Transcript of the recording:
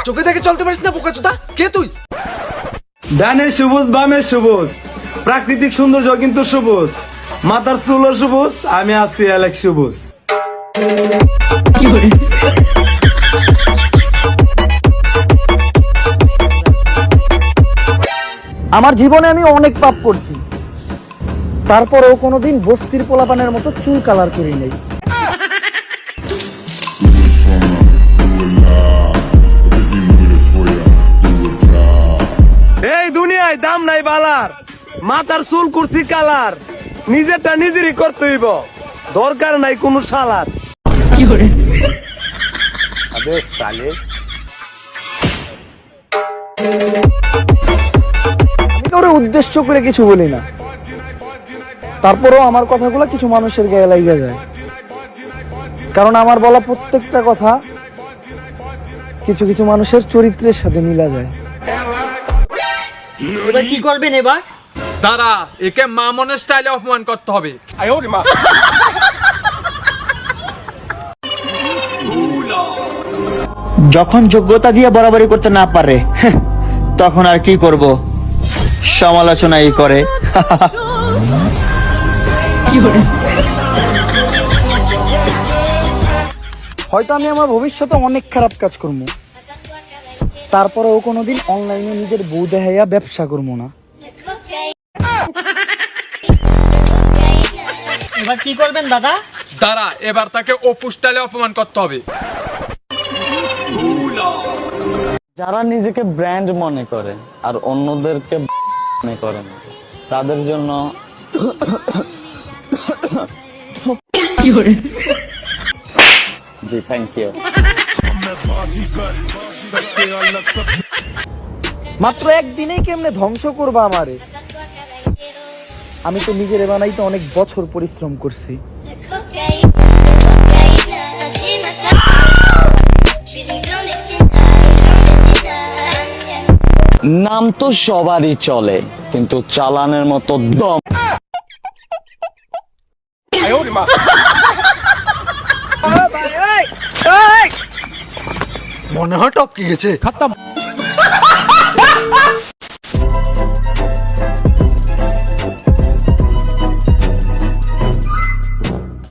চোখে দেখে চলতে পারিস না বোকাচোদা? কে তুই? ডানে সবুজ বামে সবুজ, প্রাকৃতিক সৌন্দর্য কিন্তু সবুজ, মাথার চুলও সবুজ, আমি আছি অ্যালেক সবুজ। আমার জীবনে আমি অনেক পাপ করছি, তারপরেও কোনোদিন বস্তির পোলাপানের মতো চুল কালার করি নাই। এই দুনিয়ায় দাম নাই বালার, মাথার চুল করছি কালার, নিজেরটা নিজেরই করতে হইব, দরকার নাই কোনো শালার। আবে সালে, আমি কাউরে উদ্দেশ্য করে কিছু বলি না, তারপরেও আমার কথাগুলো কিছু মানুষের গায়ে লাগা যায়, কারণ আমার বলা প্রত্যেকটা কথা কিছু কিছু মানুষের চরিত্রের সাথে মিলা যায়। এবার কি করবেন এবার? দাঁড়া, একে মামনের স্টাইলে অপমান করতে হবে। যখন যোগ্যতা দিয়ে বরাবরি করতে না পারে তখন আর কি করব, সমালোচনাই করে। হয়তো আমি আমার ভবিষ্যতে অনেক খারাপ কাজ করবো, তারপরেও কোনোদিন অনলাইনে নিজের বউ দেখাইয়া ব্যবসা করবো না। এবার কি করবেন দাদা? দাঁড়া, এবার তাকে অপু স্টাইলে অপমান করতে হবে। যারা নিজেকে ব্র্যান্ড মনে করে আর অন্যদেরকে মনে করে না, তাদের জন্য জি থ্যাংক ইউ। মাত্র একদিনেই কেমনে ধ্বংস করবা আমারে? আমি তো নিজের বানাইতে অনেক বছর পরিশ্রম করছি। নাম তো সবারই চলে, কিন্তু চালানের মতো দম মনে হয় টপকে গেছে।